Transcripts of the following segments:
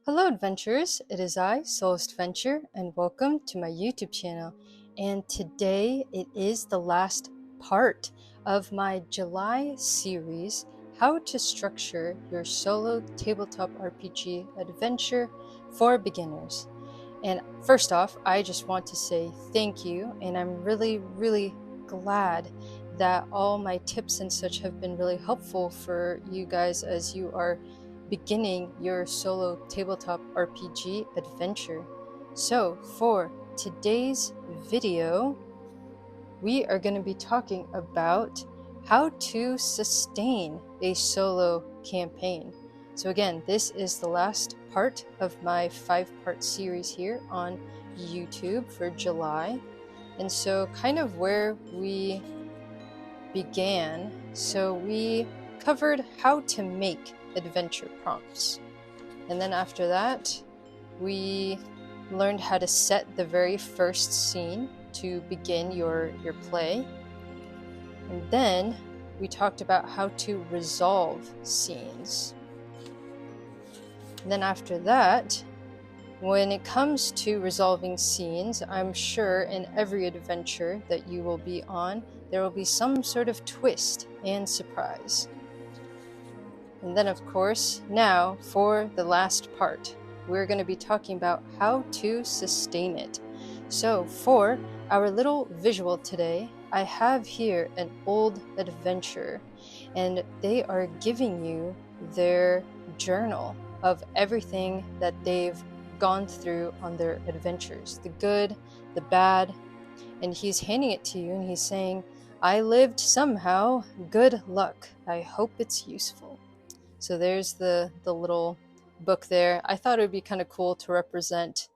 Hello adventurers, it is I, Soulist Venture, and welcome to my YouTube channel. And today it is the last part of my July series, How to Structure Your Solo Tabletop RPG Adventure for Beginners. And first off, I just want to say thank you, and I'm really glad that all my tips and such have been really helpful for you guys as you are beginning your solo tabletop RPG adventure. So, for today's video, we are going to be talking about how to sustain a solo campaign. So again, this is the last part of my 5-part series here on YouTube for July. And so kind of where we began, so we covered how to make adventure prompts. And then after that, we learned how to set the very first scene to begin your play. And then we talked about how to resolve scenes. And then after that, when it comes to resolving scenes, I'm sure in every adventure that you will be on, there will be some sort of twist and surprise. And then of course, now for the last part, we're going to be talking about how to sustain it. So for our little visual today, I have here an old adventurer, and they are giving you their journal of everything that they've gone through on their adventures, the good, the bad, and he's handing it to you and he's saying, "I lived somehow, good luck, I hope it's useful." So there's the little book there. I thought it would be kind of cool to represent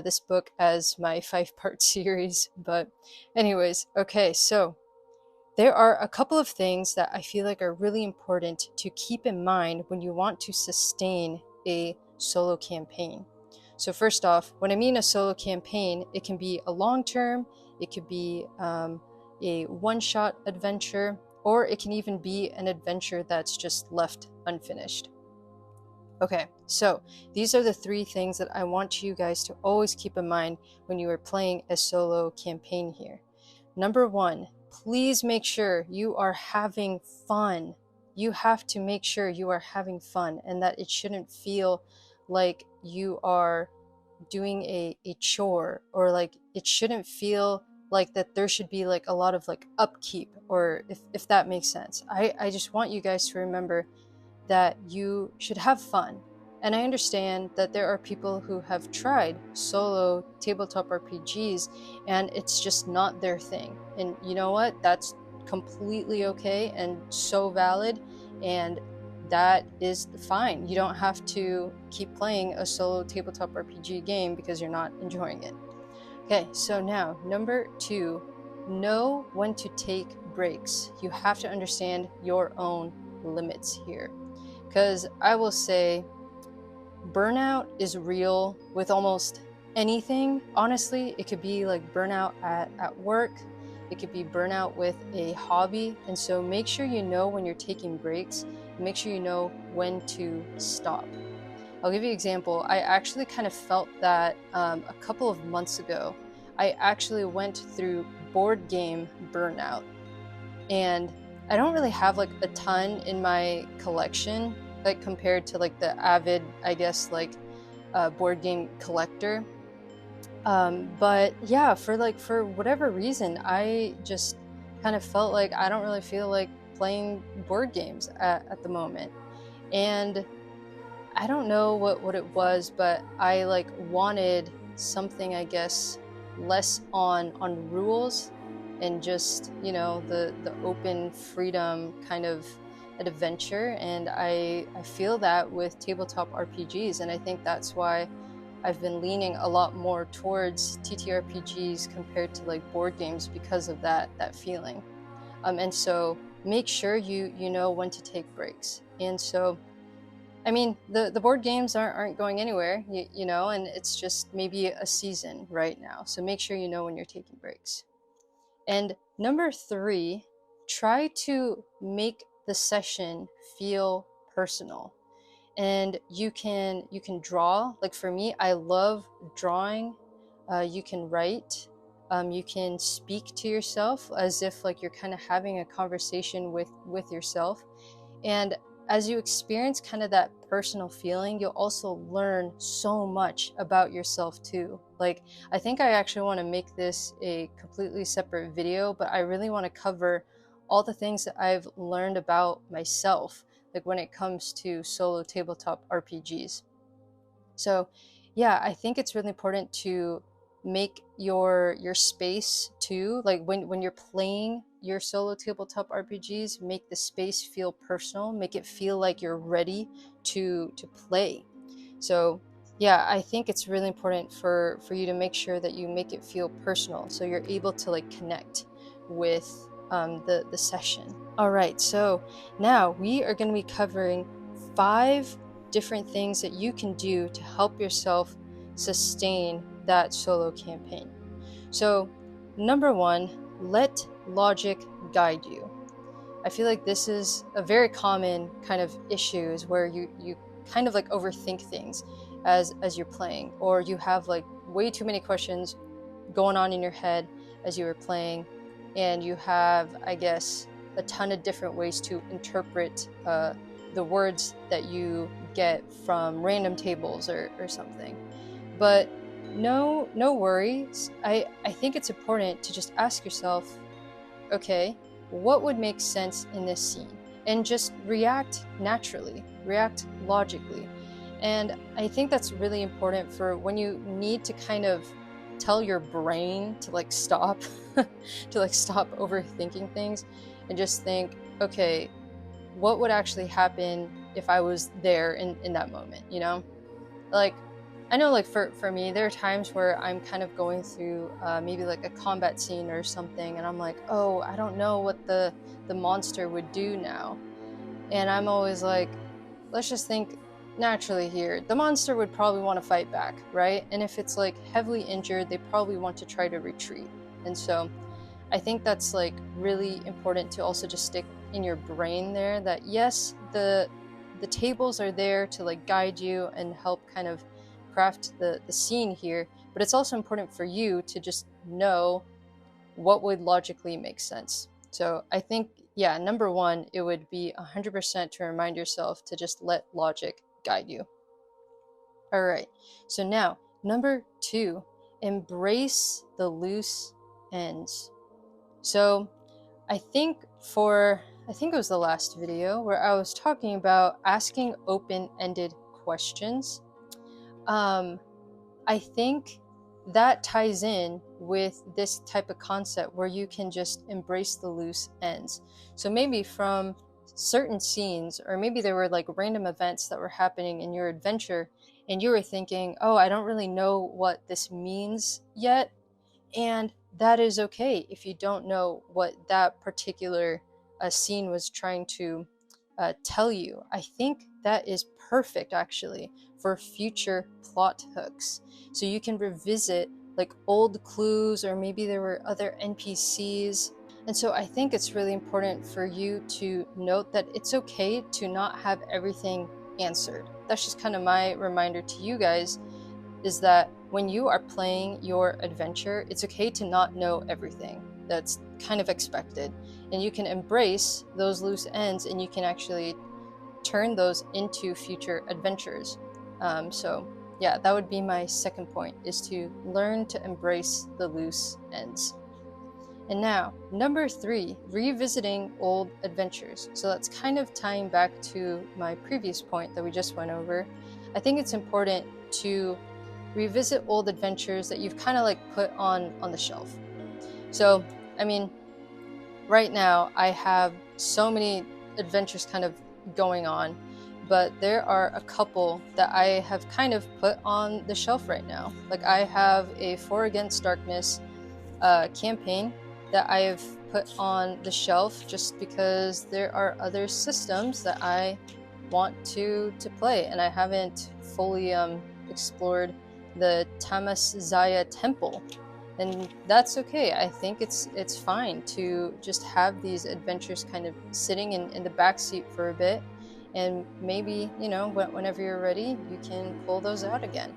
this book as my 5-part series. But anyways, okay, so there are a couple of things that I feel like are really important to keep in mind when you want to sustain a solo campaign. So first off, when I mean a solo campaign, it can be a long-term, it could be a one-shot adventure, or it can even be an adventure that's just left unfinished. Okay, so these are the 3 things that I want you guys to always keep in mind when you are playing a solo campaign here. Number 1, please make sure you are having fun. You have to make sure you are having fun and that it shouldn't feel like you are doing a chore, or like it shouldn't feel like that there should be like a lot of like upkeep, or if that makes sense. I just want you guys to remember that you should have fun. And I understand that there are people who have tried solo tabletop RPGs and it's just not their thing. And you know what? That's completely okay and so valid. And that is fine. You don't have to keep playing a solo tabletop RPG game because you're not enjoying it. Okay, so now number 2, know when to take breaks. You have to understand your own limits here. Because I will say burnout is real with almost anything. Honestly, it could be like burnout at work, it could be burnout with a hobby. And so make sure you know when you're taking breaks, make sure you know when to stop. I'll give you an example. I actually kind of felt that a couple of months ago. I actually went through board game burnout, and I don't really have like a ton in my collection, like compared to like the avid, I guess, like board game collector. But yeah, for whatever reason, I just kind of felt like I don't really feel like playing board games at the moment. And I don't know what it was, but I like wanted something, I guess, less on rules and just, you know, the open freedom kind of adventure. And I feel that with tabletop RPGs, and I think that's why I've been leaning a lot more towards TTRPGs compared to like board games, because of that feeling. And so make sure you know when to take breaks. And so I mean, the board games aren't going anywhere, you know, and it's just maybe a season right now. So make sure you know when you're taking breaks. And number 3, try to make the session feel personal. and you can draw. Like for me, I love drawing. You can write. You can speak to yourself as if like you're kind of having a conversation with yourself. And as you experience kind of that personal feeling, you'll also learn so much about yourself too. Like, I think I actually want to make this a completely separate video, but I really want to cover all the things that I've learned about myself, like when it comes to solo tabletop RPGs. So yeah, I think it's really important to make your space too, like when you're playing your solo tabletop RPGs, make the space feel personal, make it feel like you're ready to play. So yeah, I think it's really important for you to make sure that you make it feel personal, so you're able to like connect with the session. All right, so now we are going to be covering 5 different things that you can do to help yourself sustain that solo campaign. So number 1, let logic guide you. I feel like this is a very common kind of issue, is where you kind of like overthink things as you're playing, or you have like way too many questions going on in your head as you were playing, and you have, I guess, a ton of different ways to interpret the words that you get from random tables or something. But no worries. I think it's important to just ask yourself, okay, what would make sense in this scene? And just react naturally, react logically. And I think that's really important for when you need to kind of tell your brain to like stop, to like stop overthinking things and just think, okay, what would actually happen if I was there in that moment, you know? Like, I know, like for me, there are times where I'm kind of going through maybe like a combat scene or something, and I'm like, oh, I don't know what the monster would do now. And I'm always like, let's just think naturally here. The monster would probably want to fight back, right? And if it's like heavily injured, they probably want to try to retreat. And so I think that's like really important to also just stick in your brain there, that yes, the tables are there to like guide you and help kind of craft the scene here, but it's also important for you to just know what would logically make sense. So I think, yeah, number 1, it would be 100% to remind yourself to just let logic guide you. All right, so now number 2, embrace the loose ends. So I think it was the last video where I was talking about asking open-ended questions. I think that ties in with this type of concept where you can just embrace the loose ends. So maybe from certain scenes, or maybe there were like random events that were happening in your adventure, and you were thinking, oh, I don't really know what this means yet. And that is okay if you don't know what that particular scene was trying to tell you. I think that is perfect actually for future plot hooks. So you can revisit like old clues, or maybe there were other NPCs. And so I think it's really important for you to note that it's okay to not have everything answered. That's just kind of my reminder to you guys, is that when you are playing your adventure, it's okay to not know everything. That's kind of expected. And you can embrace those loose ends, and you can actually turn those into future adventures. So yeah, that would be my second point, is to learn to embrace the loose ends. And now, number 3, revisiting old adventures. So that's kind of tying back to my previous point that we just went over. I think it's important to revisit old adventures that you've kind of like put on the shelf. So, I mean, right now I have so many adventures kind of going on, but there are a couple that I have kind of put on the shelf right now. Like I have a 4 Against Darkness campaign that I have put on the shelf just because there are other systems that I want to play, and I haven't fully explored the Tamas Zaya temple, and that's okay. I think it's fine to just have these adventures kind of sitting in the backseat for a bit, and maybe, you know, whenever you're ready, you can pull those out again.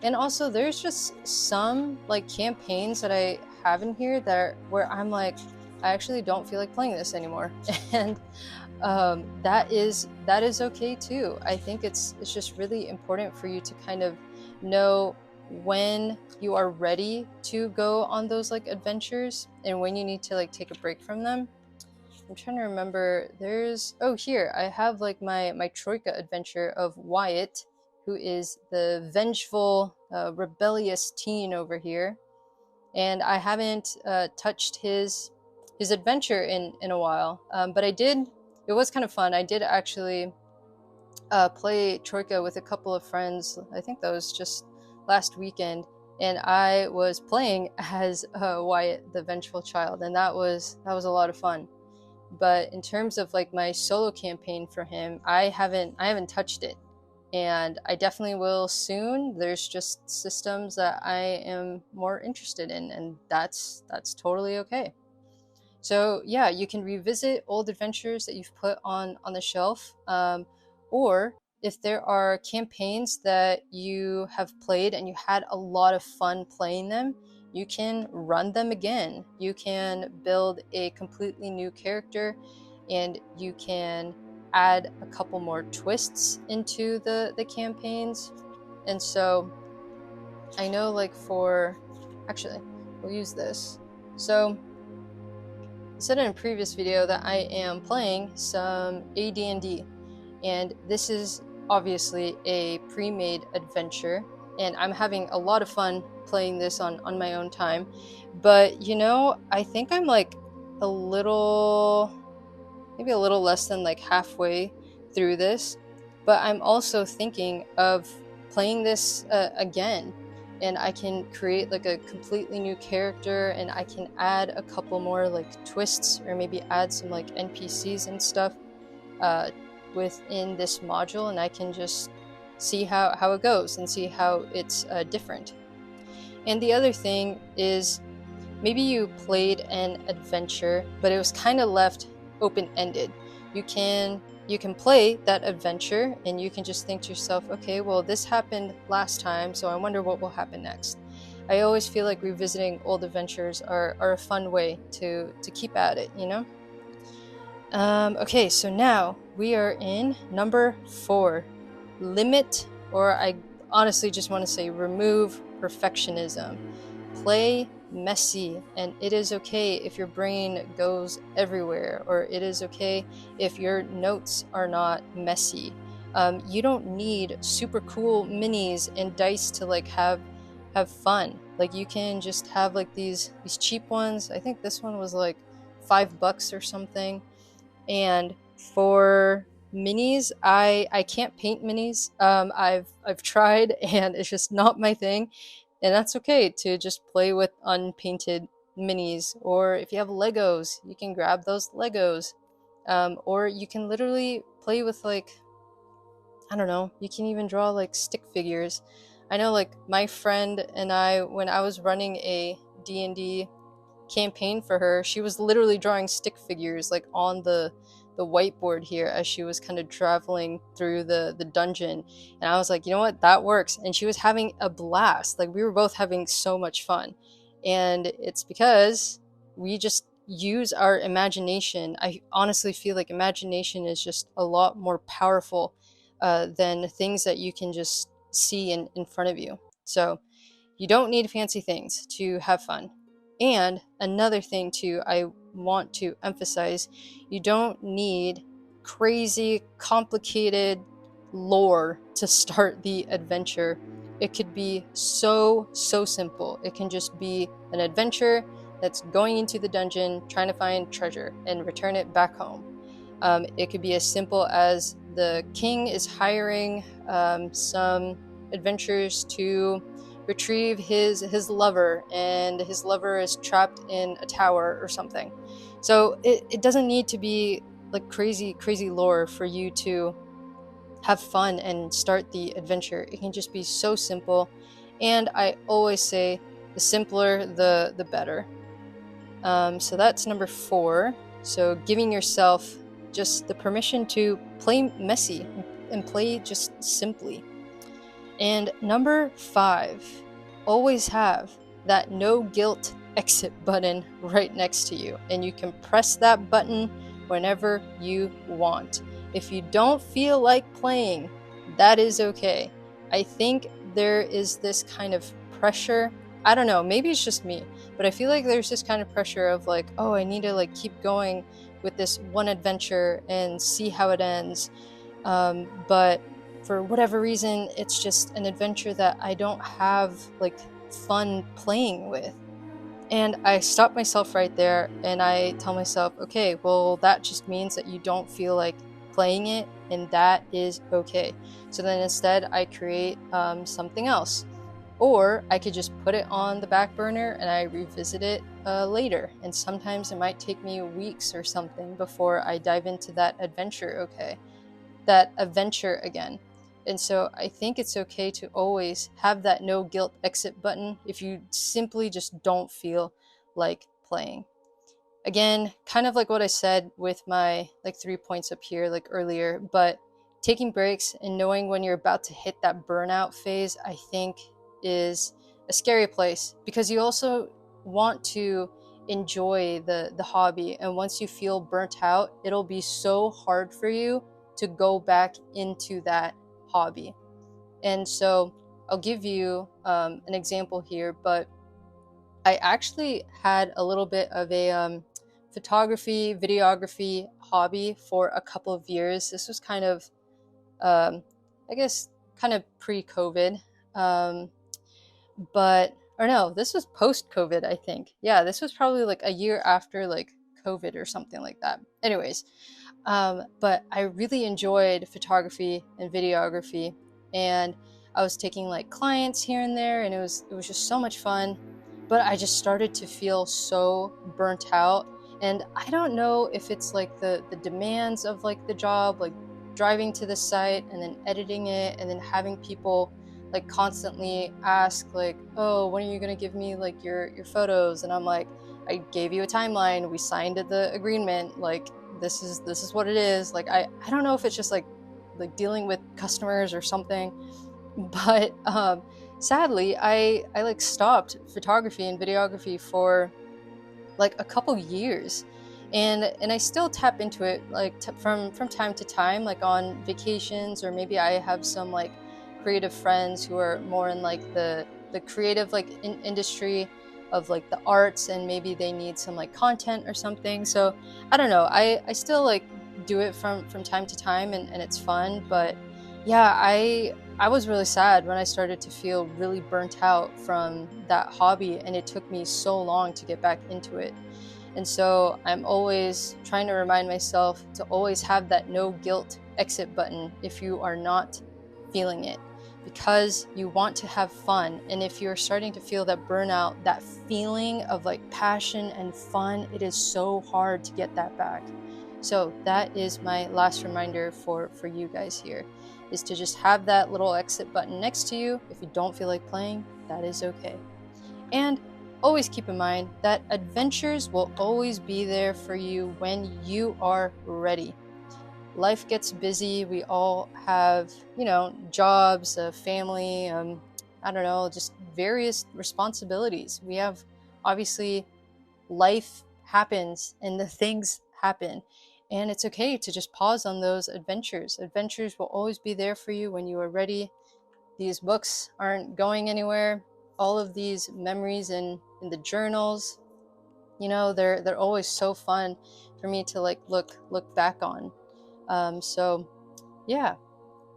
And also, there's just some like campaigns that I have in here where I'm like, I actually don't feel like playing this anymore, and that is okay too. I think it's just really important for you to kind of know when you are ready to go on those like adventures and when you need to like take a break from them. I'm trying to remember. Here I have like my troika adventure of Wyatt, who is the vengeful, rebellious teen over here, and I haven't touched his adventure in a while. But I did. It was kind of fun. I did actually play troika with a couple of friends. I think that was just last weekend, and I was playing as Wyatt, the vengeful child, and that was a lot of fun. But in terms of like my solo campaign for him, I haven't touched it, and I definitely will soon. There's just systems that I am more interested in, and that's totally okay. So yeah, you can revisit old adventures that you've put on the shelf, or if there are campaigns that you have played and you had a lot of fun playing them, you can run them again. You can build a completely new character, and you can add a couple more twists into the campaigns. And so I know, like, actually, we'll use this. So I said in a previous video that I am playing some AD&D, and this is obviously a pre-made adventure, and I'm having a lot of fun playing this on my own time. But you know, I think I'm like a little, maybe a little less than like halfway through this, but I'm also thinking of playing this again, and I can create like a completely new character, and I can add a couple more like twists, or maybe add some like NPCs and stuff uh, within this module, and I can just see how it goes and see how it's different. And the other thing is, maybe you played an adventure, but it was kind of left open-ended. You can play that adventure, and you can just think to yourself, okay, well, this happened last time, so I wonder what will happen next. I always feel like revisiting old adventures are a fun way to keep at it, you know? Okay, so now we are in number 4. Limit, or I honestly just want to say remove perfectionism. Play messy, and it is okay if your brain goes everywhere, or it is okay if your notes are not messy. You don't need super cool minis and dice to like have fun. Like, you can just have like these cheap ones. I think this one was like $5 or something. And for minis, I can't paint minis. I've tried, and it's just not my thing. And that's okay to just play with unpainted minis. Or if you have Legos, you can grab those Legos. Or you can literally play with, like, I don't know, you can even draw like stick figures. I know, like, my friend and I, when I was running a D&D campaign for her, she was literally drawing stick figures like on the whiteboard here as she was kind of traveling through the dungeon. And I was like, you know what, that works. And she was having a blast. Like, we were both having so much fun. And it's because we just use our imagination. I honestly feel like imagination is just a lot more powerful than things that you can just see in front of you. So you don't need fancy things to have fun. And another thing too, I want to emphasize, you don't need crazy, complicated lore to start the adventure. It could be so simple. It can just be an adventure that's going into the dungeon, trying to find treasure and return it back home. It could be as simple as the king is hiring some adventurers to retrieve his lover, and his lover is trapped in a tower or something. So it doesn't need to be like crazy lore for you to have fun and start the adventure. It can just be so simple, and I always say the simpler the better. So that's number 4. So giving yourself just the permission to play messy and play just simply. And number 5, always have that no guilt exit button right next to you, and you can press that button whenever you want. If you don't feel like playing, that is okay. I think there is this kind of pressure. I don't know, maybe it's just me, but I feel like there's this kind of pressure of like, oh, I need to like keep going with this one adventure and see how it ends. But for whatever reason, it's just an adventure that I don't have like fun playing with. And I stop myself right there and I tell myself, okay, well, that just means that you don't feel like playing it, and that is okay. So then instead, I create something else. Or I could just put it on the back burner and I revisit it later. And sometimes it might take me weeks or something before I dive into that adventure again. And so I think it's okay to always have that no guilt exit button if you simply just don't feel like playing. Again, kind of like what I said with my like 3 points up here like earlier, but taking breaks and knowing when you're about to hit that burnout phase, I think is a scary place, because you also want to enjoy the hobby, and once you feel burnt out, it'll be so hard for you to go back into that hobby. And so I'll give you an example here, but I actually had a little bit of a photography, videography hobby for a couple of years. This was kind of, um, I guess, kind of pre-COVID. Um, but or no, this was post COVID, I think. Yeah, this was probably like a year after like COVID or something like that. Anyways, but I really enjoyed photography and videography, and I was taking like clients here and there, and it was just so much fun. But I just started to feel so burnt out, and I don't know if it's like the demands of like the job, like driving to the site and then editing it, and then having people like constantly ask like, oh, when are you gonna give me like your photos? And I'm like, I gave you a timeline, we signed the agreement, like this is what it is. Like I don't know if it's just like dealing with customers or something, but sadly I like stopped photography and videography for like a couple years, and I still tap into it like from time to time, like on vacations, or maybe I have some like creative friends who are more in like the creative like industry of like the arts, and maybe they need some like content or something. So I don't know, I still like do it from time to time, and it's fun. But yeah, I was really sad when I started to feel really burnt out from that hobby, and it took me so long to get back into it. And so I'm always trying to remind myself to always have that no guilt exit button if you are not feeling it, because you want to have fun. And if you're starting to feel that burnout, that feeling of like passion and fun, it is so hard to get that back. So that is my last reminder for you guys here, is to just have that little exit button next to you. If you don't feel like playing, that is okay. And always keep in mind that adventures will always be there for you when you are ready. Life gets busy. We all have, jobs, a family, I don't know, just various responsibilities. We have, obviously, life happens and the things happen. And it's okay to just pause on those adventures. Adventures will always be there for you when you are ready. These books aren't going anywhere. All of these memories in the journals, they're always so fun for me to like look back on. So yeah,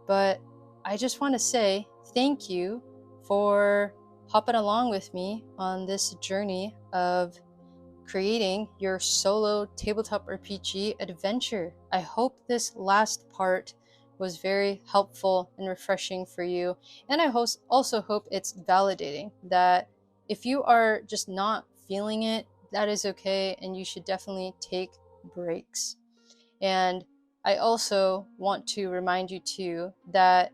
but I just want to say thank you for hopping along with me on this journey of creating your solo tabletop RPG adventure. I hope this last part was very helpful and refreshing for you. And I also hope it's validating that if you are just not feeling it, that is okay, and you should definitely take breaks. And I also want to remind you too that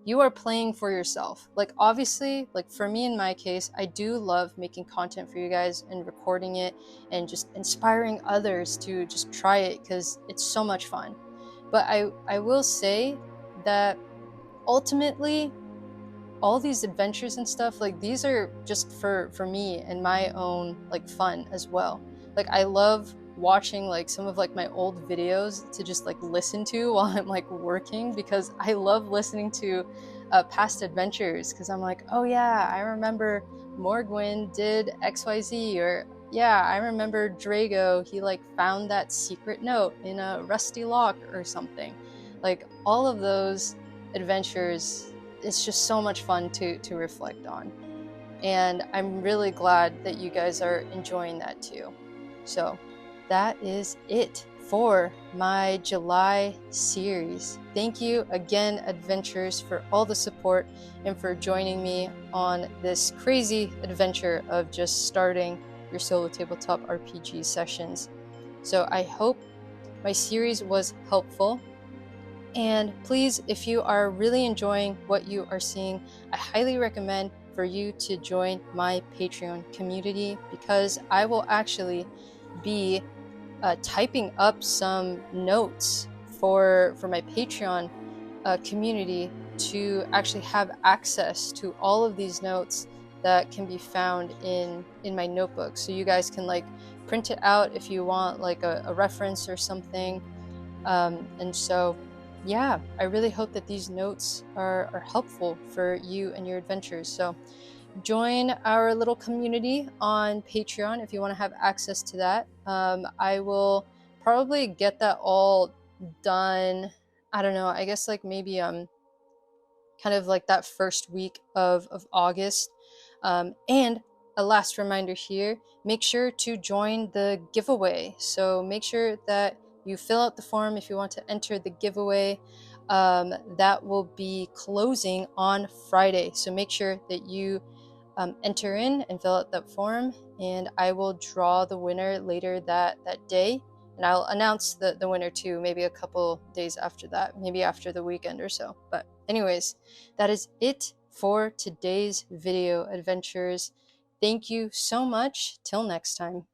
you are playing for yourself. Like, obviously, like for me in my case, I do love making content for you guys and recording it and just inspiring others to just try it because it's so much fun. But I will say that ultimately, all these adventures and stuff, like these are just for me and my own like fun as well. Like, I love watching like some of like my old videos to just like listen to while I'm like working, because I love listening to past adventures, because I'm like, oh yeah, I remember Morgwin did XYZ, or yeah, I remember Drago, he like found that secret note in a rusty lock or something. Like, all of those adventures, it's just so much fun to reflect on. And I'm really glad that you guys are enjoying that too. So that is it for my July series. Thank you again, Adventures, for all the support and for joining me on this crazy adventure of just starting your solo tabletop RPG sessions. So I hope my series was helpful. And please, if you are really enjoying what you are seeing, I highly recommend for you to join my Patreon community, because I will actually be typing up some notes for my Patreon community to actually have access to all of these notes that can be found in my notebook. So you guys can like print it out if you want like a reference or something. And so, yeah, I really hope that these notes are helpful for you and your adventures. So join our little community on Patreon if you want to have access to that. I will probably get that all done. I don't know. I guess like maybe kind of like that first week of August. And a last reminder here, make sure to join the giveaway. So make sure that you fill out the form if you want to enter the giveaway. That will be closing on Friday. So make sure that you enter in and fill out that form, and I will draw the winner later that day. And I'll announce the winner too, maybe a couple days after that, maybe after the weekend or so. But anyways, that is it for today's video, adventures. Thank you so much. Till next time.